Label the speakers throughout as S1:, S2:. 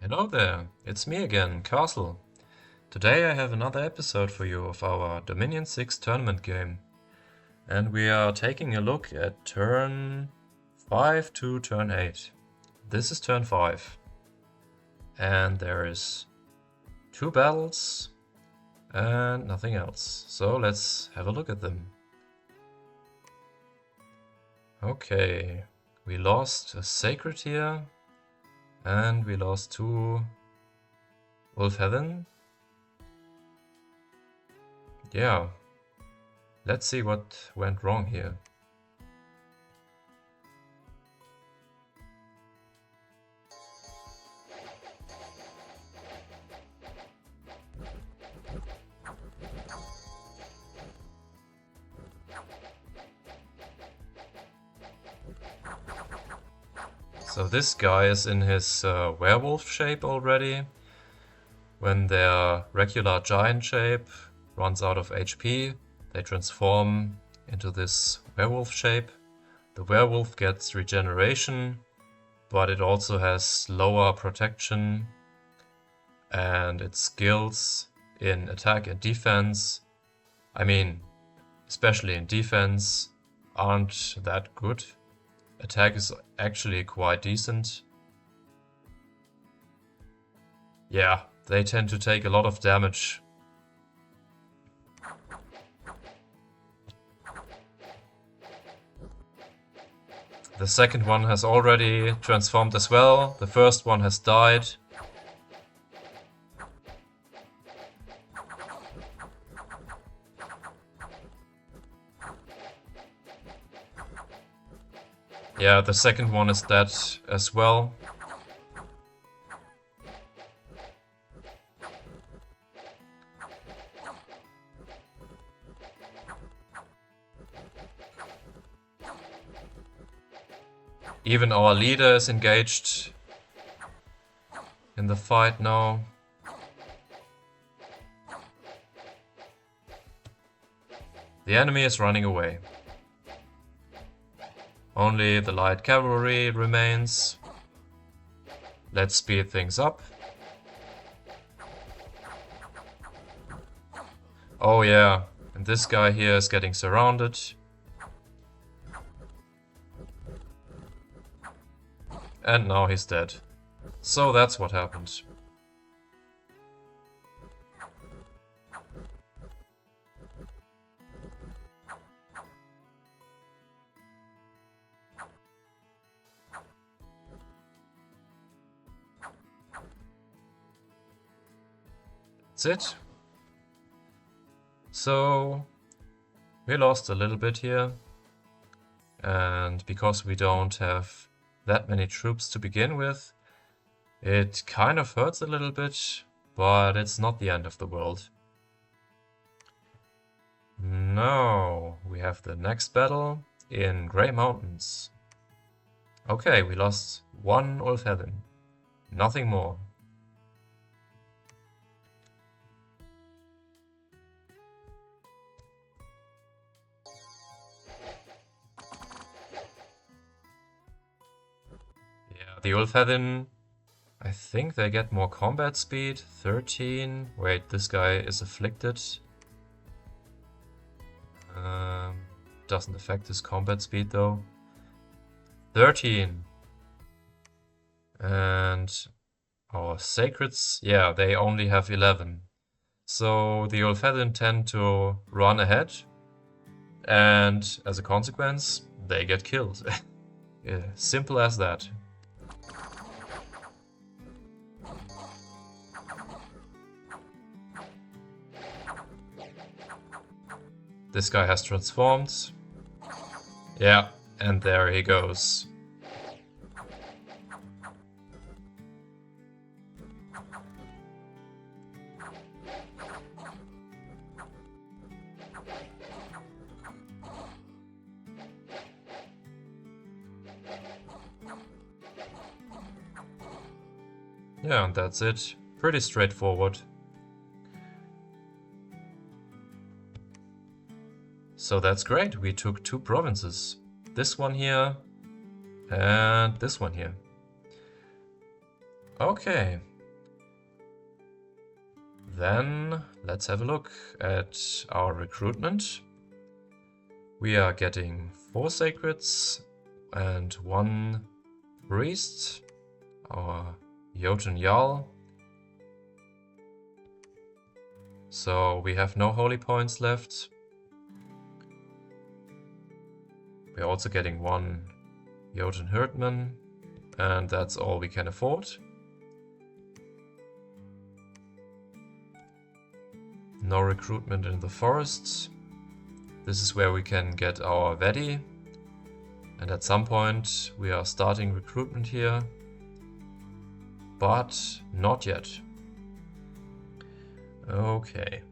S1: Hello there, it's me again, Castle. Today I have another episode for you of our Dominion 6 tournament game. And we are taking a look at turn 5 to turn 8. This is turn 5. And there is 2 battles and nothing else. So let's have a look at them. Okay, we lost a Sacred here. And we lost 2 Wolfheathen. Yeah, let's see what went wrong here. So this guy is in his werewolf shape already. When their regular giant shape runs out of HP, they transform into this werewolf shape. The werewolf gets regeneration, but it also has lower protection, and its skills in attack and defense, especially in defense, aren't that good. Attack is actually quite decent. Yeah, they tend to take a lot of damage. The second one has already transformed as well. The first one has died. Yeah, the second one is dead as well. Even our leader is engaged in the fight now. The enemy is running away. Only the light cavalry remains. Let's speed things up. Oh yeah, and this guy here is getting surrounded. And now he's dead. So that's what happened. That's it. So we lost a little bit here. And because we don't have that many troops to begin with, it kind of hurts a little bit, but it's not the end of the world. Now we have the next battle in Grey Mountains. Okay, we lost 1 Wolfheathen, nothing more. The Wolfheathen, I think they get more combat speed. 13. Wait, this guy is afflicted. Doesn't affect his combat speed though. 13. And our Sacreds, yeah, they only have 11. So the Wolfheathen tend to run ahead. And as a consequence, they get killed. Yeah, simple as that. This guy has transformed. Yeah, and there he goes. Yeah, and that's it. Pretty straightforward. So that's great. We took 2 provinces. This one here and this one here. Okay, Then let's have a look at our recruitment. We are getting 4 sacreds and 1 priest, our Jotun Jarl. So we have no holy points left. We're also getting 1 Jotun Herdman, and that's all we can afford. No recruitment in the forests. This is where we can get our Vedi, and at some point we are starting recruitment here, but not yet. Okay,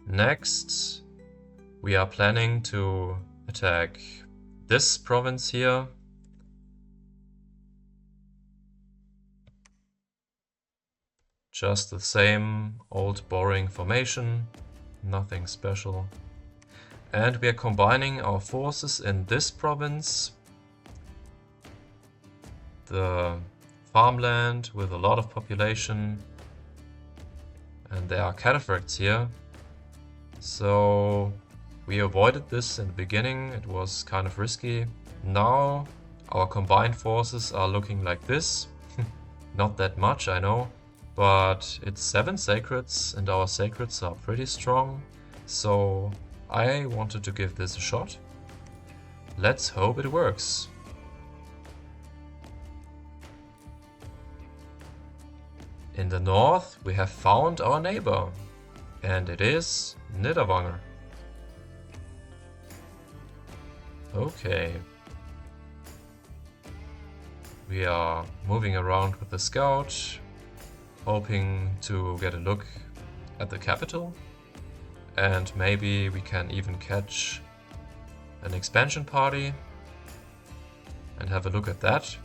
S1: next we are planning to attack this province here. Just the same old boring formation, nothing special. And we are combining our forces in this province, the farmland with a lot of population, and there are cataphracts here. So we avoided this in the beginning, it was kind of risky. Now our combined forces are looking like this. Not that much, I know, but it's 7 sacreds and our sacreds are pretty strong, so I wanted to give this a shot. Let's hope it works. In the north we have found our neighbor, and it is Niederwanger. Okay. We are moving around with the scout, hoping to get a look at the capital, and maybe we can even catch an expansion party and have a look at that.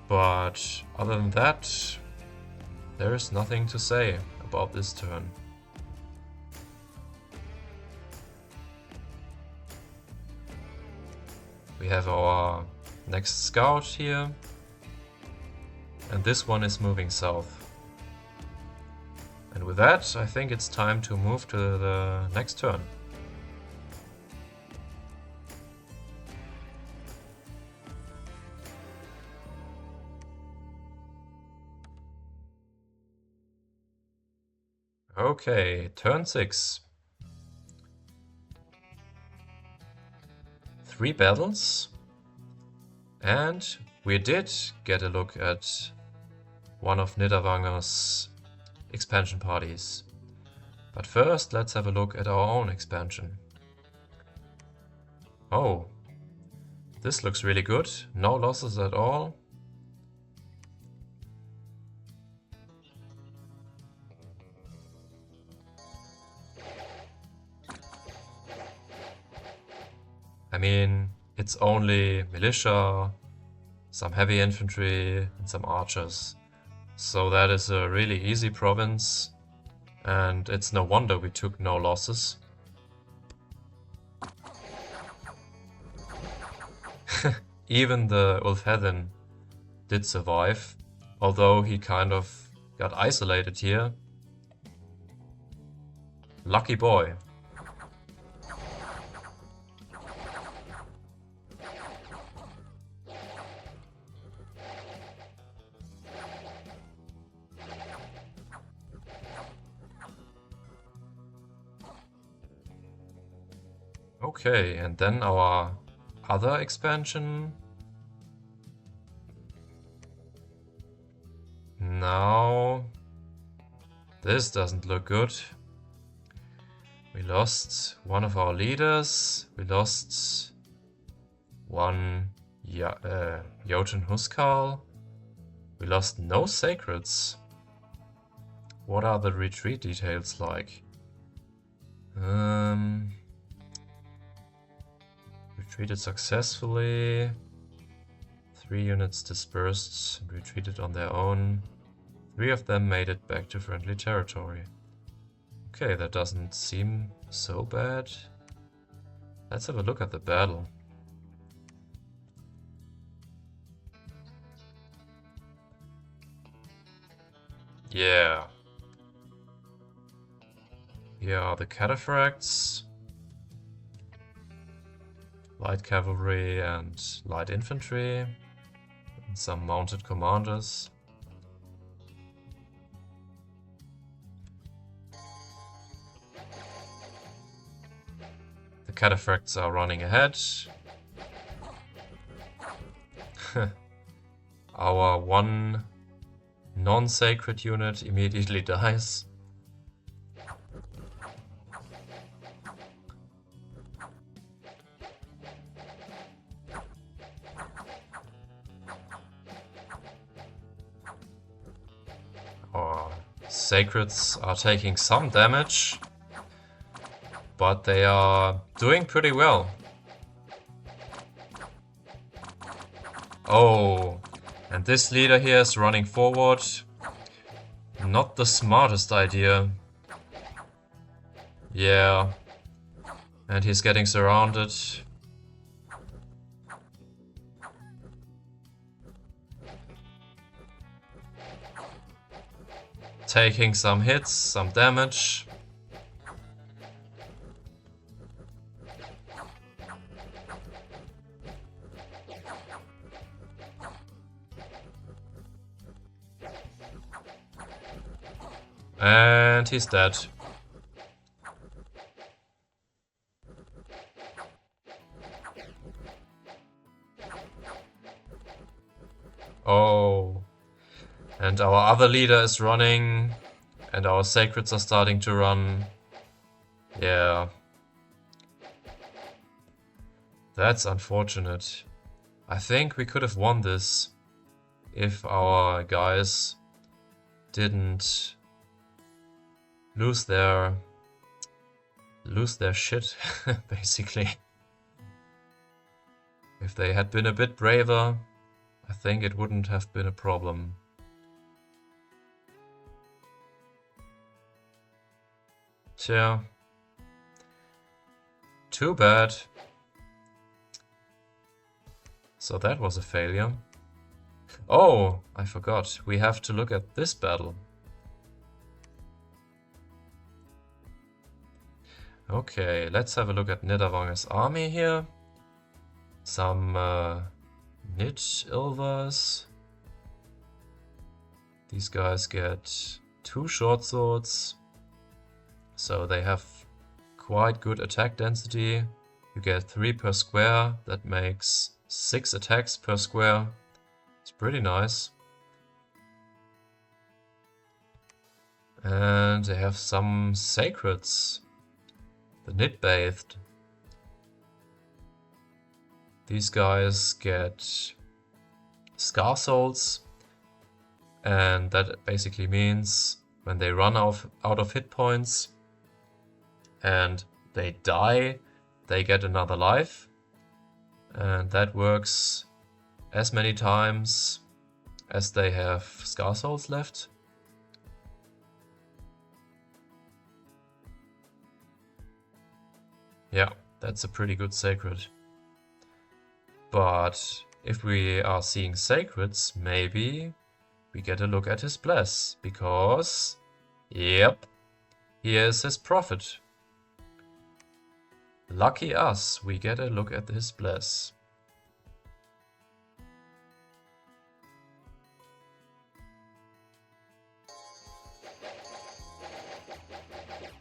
S1: But other than that, there is nothing to say about this turn. We have our next scout here, and this one is moving south. And with that, I think it's time to move to the next turn. Okay, turn 6. 3 battles, and we did get a look at one of Niederwanger's expansion parties. But first, let's have a look at our own expansion. Oh, this looks really good. No losses at all. I mean, it's only militia, some heavy infantry, and some archers. So that is a really easy province, and it's no wonder we took no losses. Even the Ulfhedin did survive, although he kind of got isolated here. Lucky boy. Okay, and then our other expansion. Now, this doesn't look good. We lost one of our leaders. We lost one Jotun Huskal. We lost no sacreds. What are the retreat details like? Retreated successfully. 3 units dispersed, retreated on their own. 3 of them made it back to friendly territory. Okay, that doesn't seem so bad. Let's have a look at the battle. Yeah. Here are the cataphracts. Light cavalry and light infantry. And some mounted commanders. The cataphracts are running ahead. Our one non-sacred unit immediately dies. Our sacreds are taking some damage, but they are doing pretty well. Oh, and this leader here is running forward. Not the smartest idea. Yeah. And he's getting surrounded. Taking some hits, some damage. And he's dead. Oh. And our other leader is running. And our sacreds are starting to run. Yeah. That's unfortunate. I think we could have won this if our guys didn't lose their shit, basically. If they had been a bit braver, I think it wouldn't have been a problem. Tja. Too bad. So that was a failure. Oh, I forgot. We have to look at this battle. Okay, let's have a look at Nidavanger's army here. Some Nid-Ilvers. These guys get 2 short swords. So they have quite good attack density. You get 3 per square. That makes 6 attacks per square. It's pretty nice. And they have some sacreds. The Nid-Bathed. These guys get Scar Souls. And that basically means when they run out of hit points and they die, they get another life. And that works as many times as they have Scar Souls left. Yeah, that's a pretty good sacred. But if we are seeing sacreds, maybe we get a look at his bless, because, yep, here's his prophet. Lucky us, we get a look at his bless.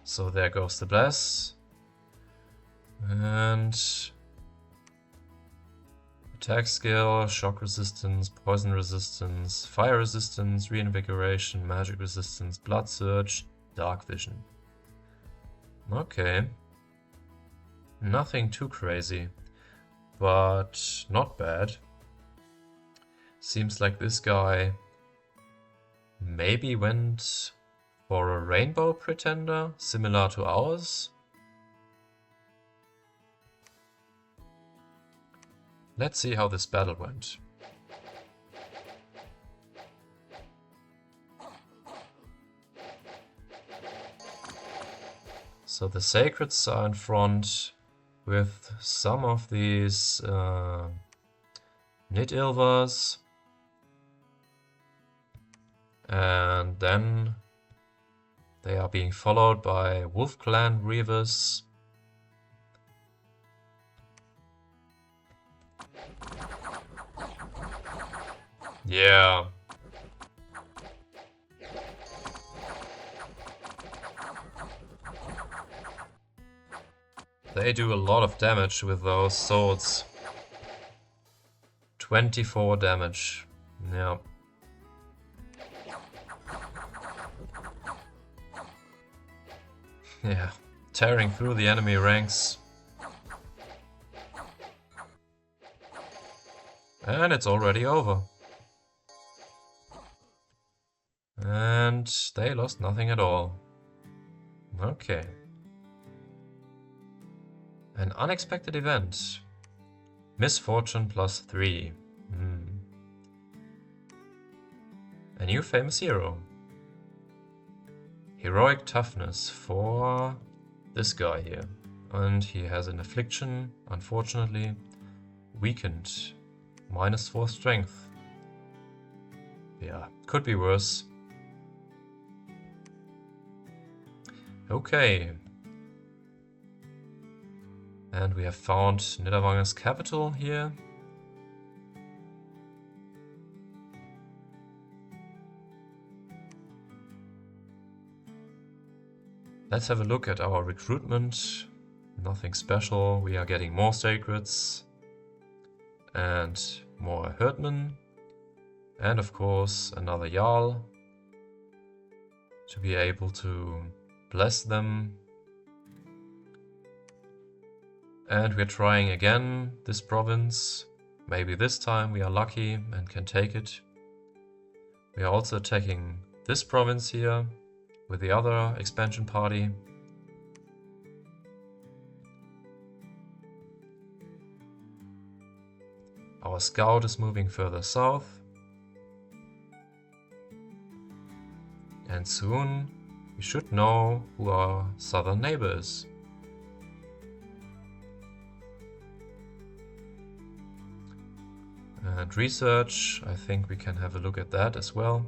S1: So there goes the bless. And attack skill, shock resistance, poison resistance, fire resistance, reinvigoration, magic resistance, blood surge, dark vision. Okay. Nothing too crazy, but not bad. Seems like this guy maybe went for a rainbow pretender, similar to ours. Let's see how this battle went. So the sacreds are in front with some of these Nid-Ilvers. And then they are being followed by Wolf Clan Reavers. Yeah. They do a lot of damage with those swords. 24 damage. Yeah. Yeah. Tearing through the enemy ranks. And it's already over. And they lost nothing at all. Okay. An unexpected event. Misfortune +3. A new famous hero. Heroic toughness for this guy here. And he has an affliction, unfortunately. Weakened. -4 strength. Yeah, could be worse. Okay. And we have found Niederwanger's capital here. Let's have a look at our recruitment. Nothing special. We are getting more sacreds and more herdmen. And of course another Jarl to be able to bless them. And we're trying again this province. Maybe this time we are lucky and can take it. We are also attacking this province here with the other expansion party. Our scout is moving further south. And soon we should know who our southern neighbor is. And research, I think we can have a look at that as well.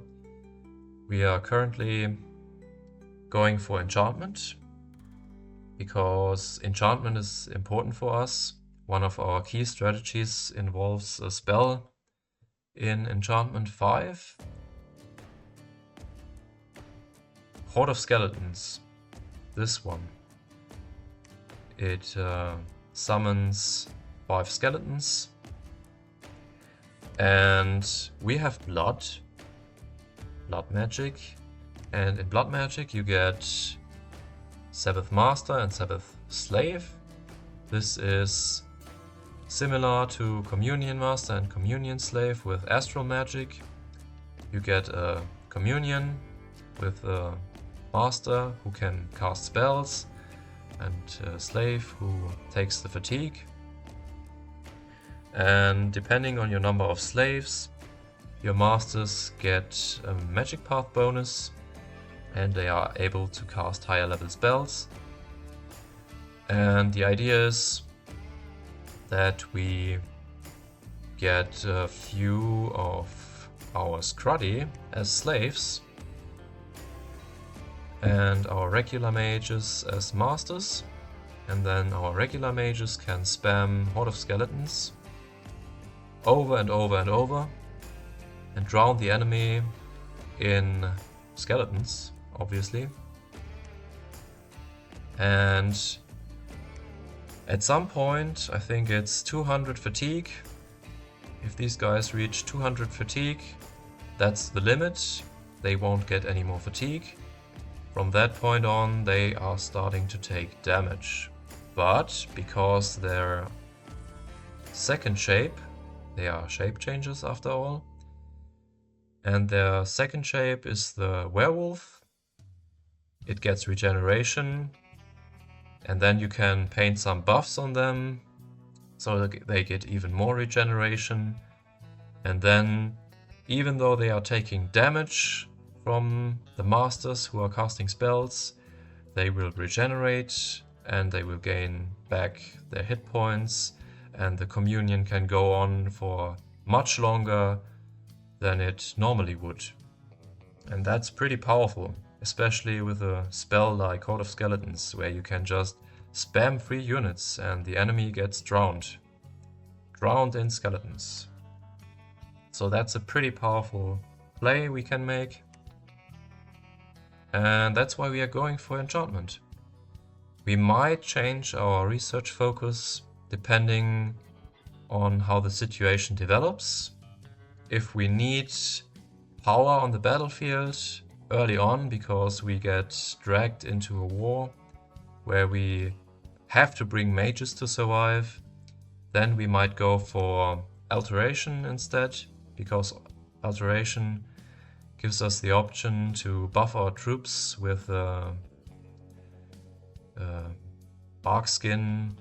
S1: We are currently going for enchantment, because enchantment is important for us. One of our key strategies involves a spell in enchantment 5. Horde of Skeletons. This one. It summons 5 skeletons. And we have blood magic, and in blood magic you get Sabbath Master and Sabbath Slave. This is similar to Communion Master and Communion Slave with astral magic. You get a Communion with a Master who can cast spells, and a Slave who takes the fatigue. And depending on your number of slaves, your masters get a magic path bonus, and they are able to cast higher level spells. And the idea is that we get a few of our Scruddy as slaves and our regular mages as masters, and then our regular mages can spam Horde of Skeletons over and over and over and drown the enemy in skeletons, obviously. And at some point, I think it's 200 fatigue. If these guys reach 200 fatigue, that's the limit. They won't get any more fatigue. From that point on, they are starting to take damage. But because their second shape, they are shape changes after all, and their second shape is the werewolf, it gets regeneration, and then you can paint some buffs on them so that they get even more regeneration. And then, even though they are taking damage from the masters who are casting spells, they will regenerate and they will gain back their hit points, and the communion can go on for much longer than it normally would. And that's pretty powerful, especially with a spell like Court of Skeletons, where you can just spam 3 units and the enemy gets drowned. Drowned in skeletons. So that's a pretty powerful play we can make. And that's why we are going for enchantment. We might change our research focus depending on how the situation develops. If we need power on the battlefield early on because we get dragged into a war where we have to bring mages to survive, then we might go for alteration instead, because alteration gives us the option to buff our troops with bark skin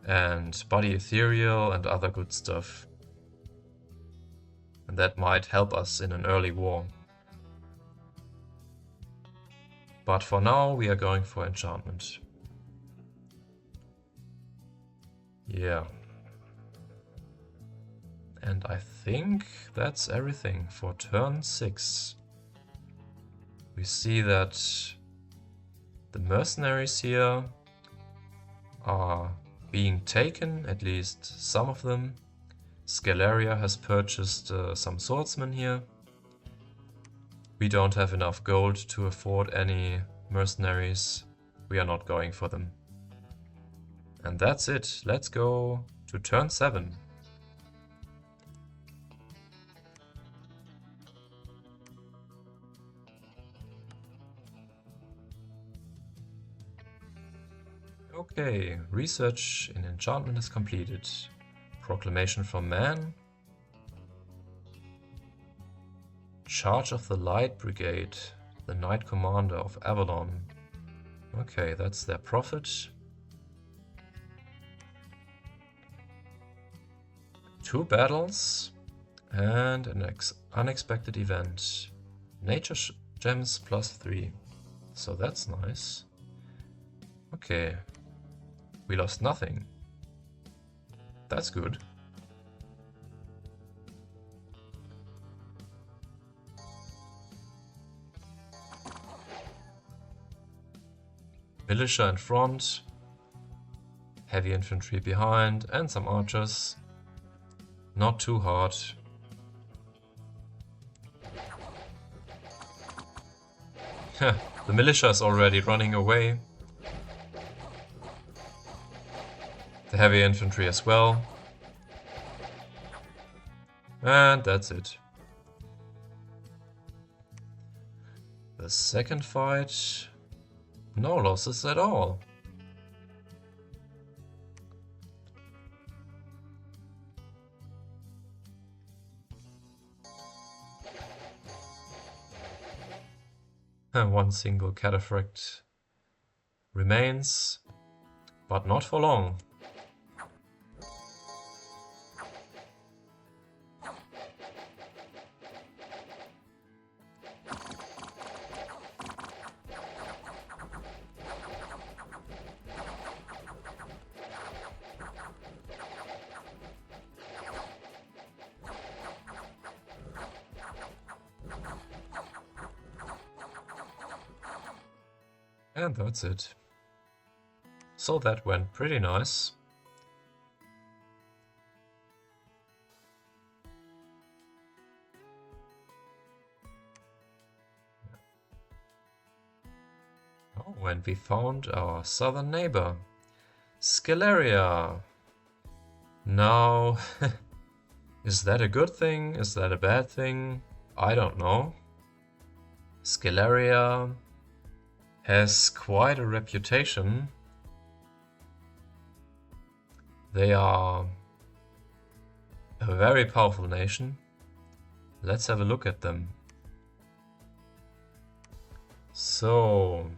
S1: and body ethereal and other good stuff. And that might help us in an early war. But for now we are going for enchantment. Yeah. And I think that's everything for turn 6. We see that the mercenaries here are being taken, at least some of them. Scalaria has purchased some swordsmen here. We don't have enough gold to afford any mercenaries. We are not going for them. And that's it. Let's go to turn 7. Okay, research in enchantment is completed. Proclamation from Man. Charge of the Light Brigade, the Knight Commander of Avalon. Okay, that's their prophet. 2 battles and an unexpected event. Nature gems +3. So that's nice. Okay. We lost nothing. That's good. Militia in front, heavy infantry behind, and some archers. Not too hard. The militia is already running away. The heavy infantry as well. And that's it. The second fight, no losses at all. And 1 single cataphract remains, but not for long. And that's it. So that went pretty nice. Oh, and we found our southern neighbor, Scalaria. Now, is that a good thing? Is that a bad thing? I don't know. Scalaria has quite a reputation. They are a very powerful nation. Let's have a look at them. So,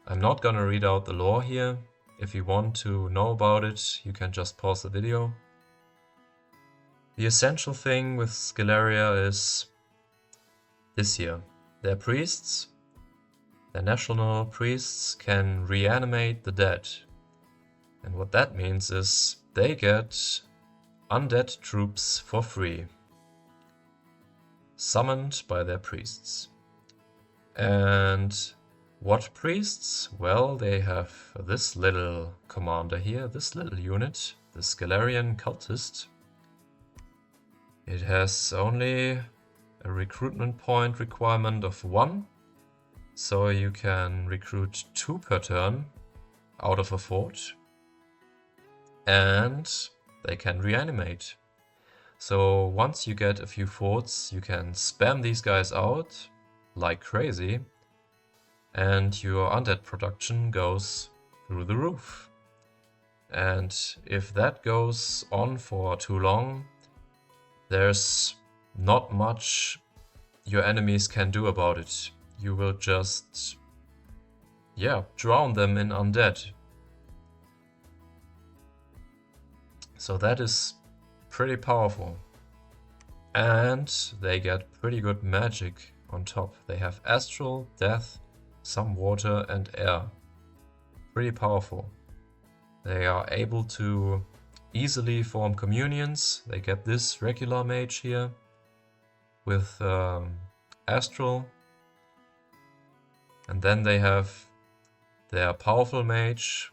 S1: I'm not gonna read out the lore here. If you want to know about it, you can just pause the video. The essential thing with Scalaria is this here. Their priests, their national priests, can reanimate the dead. And what that means is they get undead troops for free, summoned by their priests. And what priests? Well, they have this little commander here, this little unit, the Scalarian Cultist. It has only a recruitment point requirement of 1, so you can recruit 2 per turn out of a fort, and they can reanimate. So once you get a few forts, you can spam these guys out like crazy, and your undead production goes through the roof. And if that goes on for too long, there's not much your enemies can do about it. You will just, drown them in undead. So that is pretty powerful. And they get pretty good magic on top. They have astral, death, some water and air. Pretty powerful. They are able to easily form communions. They get this regular mage here with astral. And then they have their powerful mage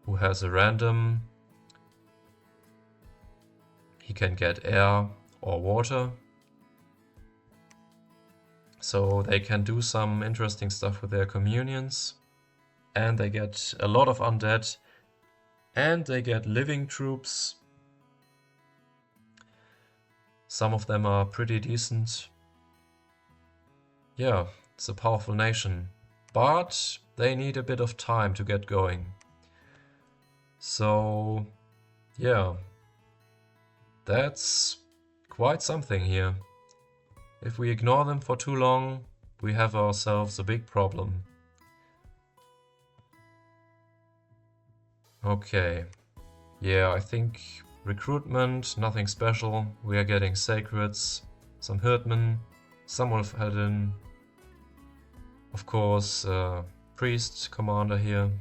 S1: who has a random. He can get air or water. So they can do some interesting stuff with their communions. And they get a lot of undead. And they get living troops. Some of them are pretty decent. Yeah, it's a powerful nation. But they need a bit of time to get going. So, yeah. That's quite something here. If we ignore them for too long, we have ourselves a big problem. Okay. Yeah, I think recruitment, nothing special. We are getting sacreds, some herdmen, some wolfhelden. Of course, priest commander here.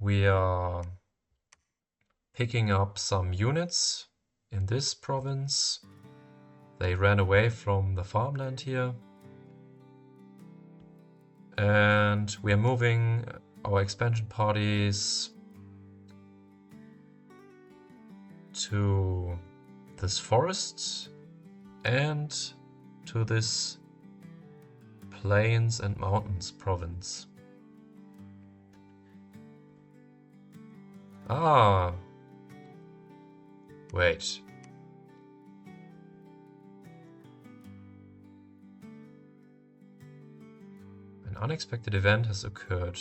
S1: We are picking up some units in this province. They ran away from the farmland here. And we are moving our expansion parties to this forest and to this plains and mountains province. Ah, wait. An unexpected event has occurred.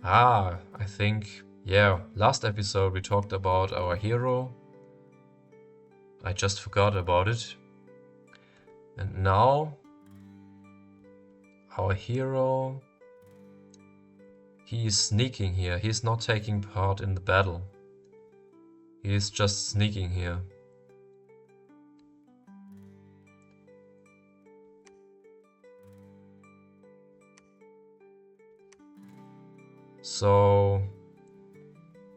S1: Ah, I think, last episode we talked about our hero. I just forgot about it. And now, our hero, he is sneaking here. He's not taking part in the battle. He is just sneaking here. So,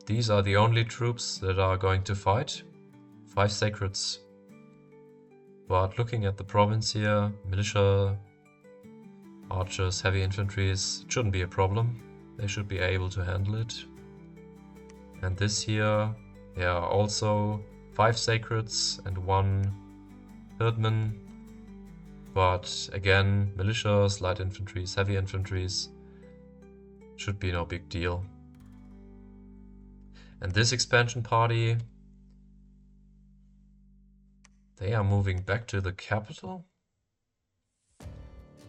S1: these are the only troops that are going to fight. 5 sacreds. But looking at the province here, militia, archers, heavy infantry shouldn't be a problem. They should be able to handle it. And this here, there are also 5 sacreds and 1 herdman. But again, militias, light infantries, heavy infantries should be no big deal. And this expansion party, they are moving back to the capital?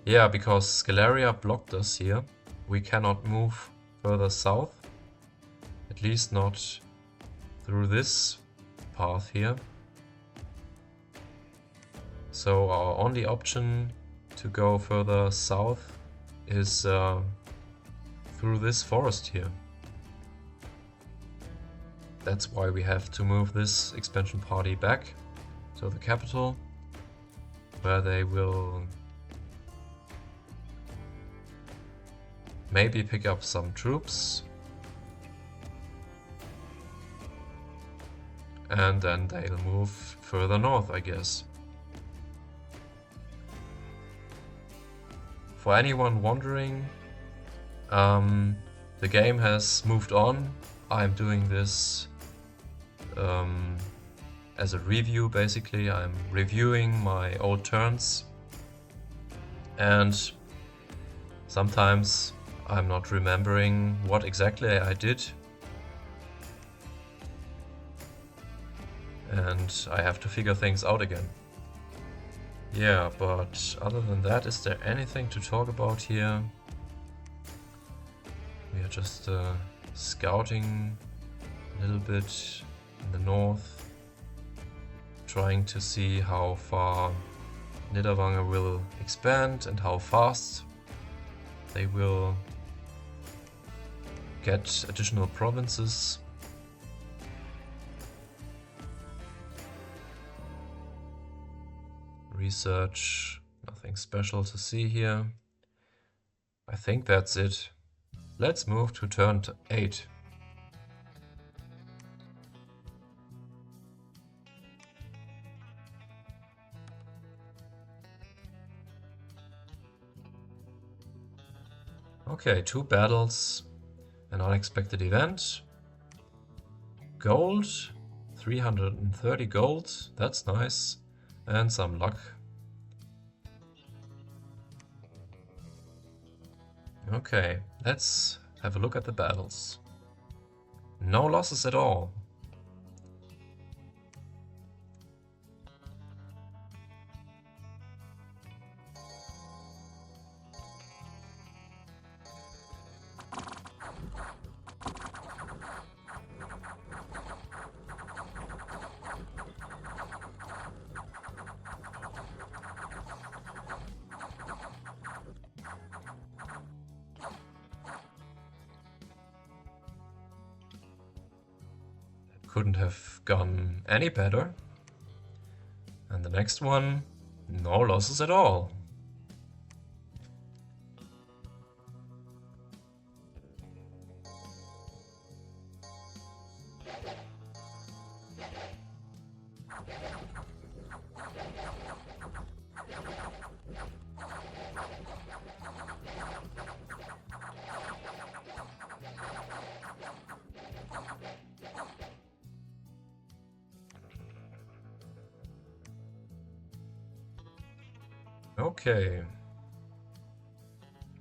S1: Yeah, because Scalaria blocked us here. We cannot move further south. At least not through this path here. So our only option to go further south is through this forest here. That's why we have to move this expansion party back to the capital, where they will maybe pick up some troops, and then they'll move further north, I guess. For anyone wondering, the game has moved on. I'm doing this as a review, basically. I'm reviewing my old turns, and sometimes I'm not remembering what exactly I did, and I have to figure things out again. Yeah, but other than that, is there anything to talk about here? We are just scouting a little bit in the north, trying to see how far Niederwange will expand and how fast they will get additional provinces. Research, nothing special to see here. I think that's it. Let's move to turn 8. Okay, 2 battles, an unexpected event. Gold, 330 gold, that's nice, and some luck. Okay, let's have a look at the battles. No losses at all. Couldn't have gone any better. And the next one, no losses at all. Okay.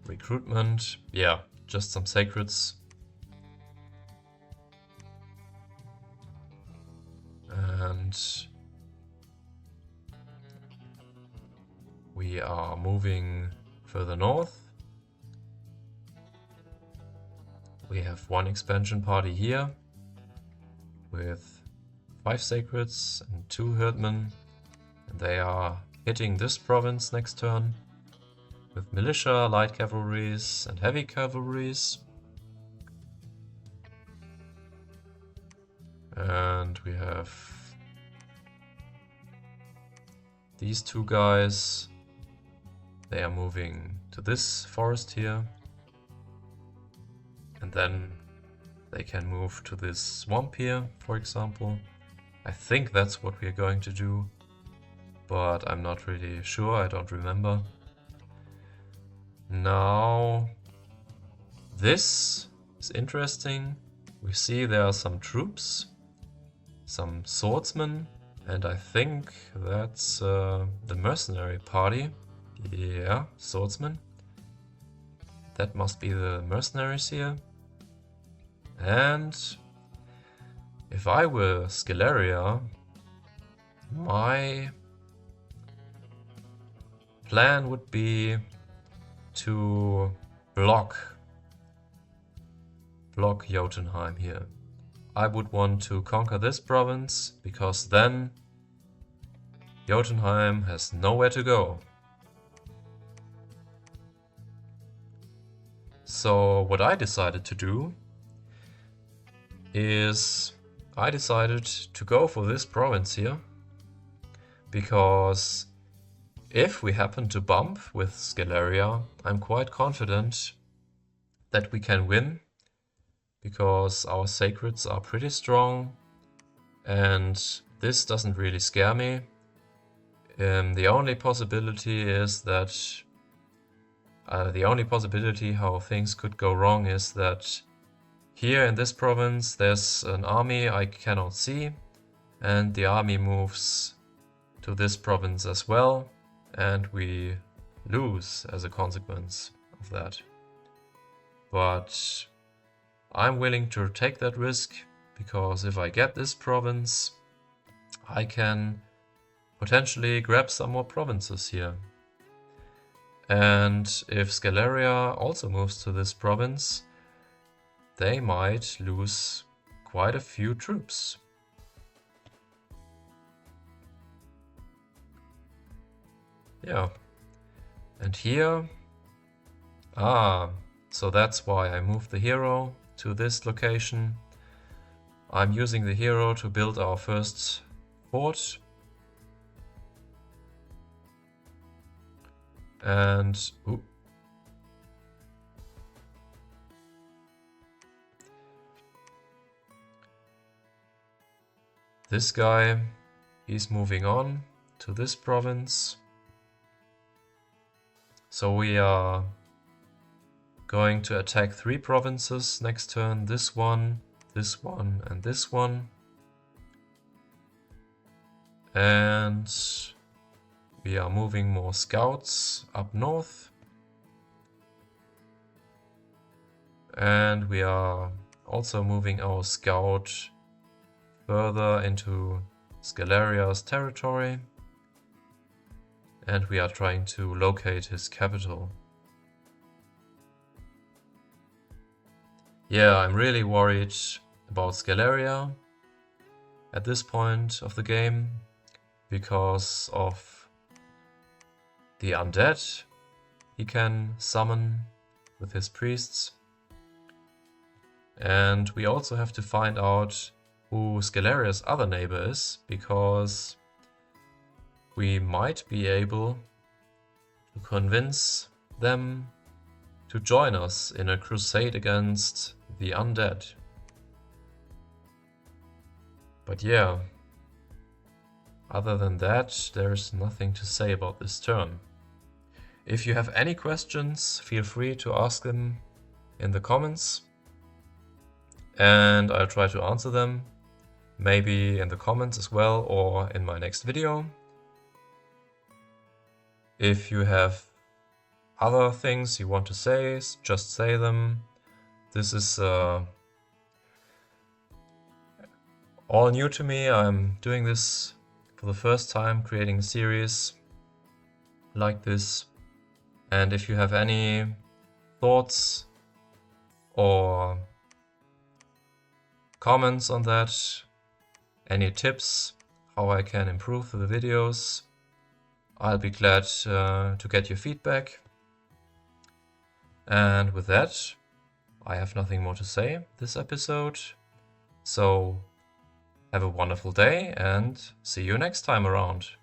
S1: Recruitment, yeah, just some sacreds. And we are moving further north. We have 1 expansion party here with 5 sacreds and 2 herdmen, and they are hitting this province next turn with militia, light cavalries and heavy cavalries. And we have these 2 guys. They are moving to this forest here. And then they can move to this swamp here, for example. I think that's what we are going to do, but I'm not really sure, I don't remember. Now, this is interesting. We see there are some troops, some swordsmen, and I think that's the mercenary party. Yeah, swordsmen. That must be the mercenaries here. And if I were Scaleria, my plan would be to block Jotunheim here. I would want to conquer this province, because then Jotunheim has nowhere to go. So what I decided to do is I decided to go for this province here, because if we happen to bump with Scaleria, I'm quite confident that we can win, because our sacreds are pretty strong, and this doesn't really scare me. The only possibility is that the only possibility how things could go wrong is that here in this province there's an army I cannot see, and the army moves to this province as well, and we lose as a consequence of that. But I'm willing to take that risk, because if I get this province, I can potentially grab some more provinces here. And if Scalaria also moves to this province, they might lose quite a few troops. Yeah. And here... so that's why I moved the hero to this location. I'm using the hero to build our first fort. And... this guy, he's moving on to this province. So we are going to attack 3 provinces next turn. This one, and this one. And we are moving more scouts up north. And we are also moving our scout further into Scalaria's territory. And we are trying to locate his capital. Yeah, I'm really worried about Scalaria at this point of the game, because of the undead he can summon with his priests. And we also have to find out who Scalaria's other neighbor is, because we might be able to convince them to join us in a crusade against the undead. But yeah, other than that, there's nothing to say about this turn. If you have any questions, feel free to ask them in the comments, and I'll try to answer them, maybe in the comments as well, or in my next video. If you have other things you want to say, just say them. This is all new to me. I'm doing this for the first time, creating a series like this. And if you have any thoughts or comments on that, any tips how I can improve the videos, I'll be glad to get your feedback. And with that, I have nothing more to say this episode. So have a wonderful day and see you next time around.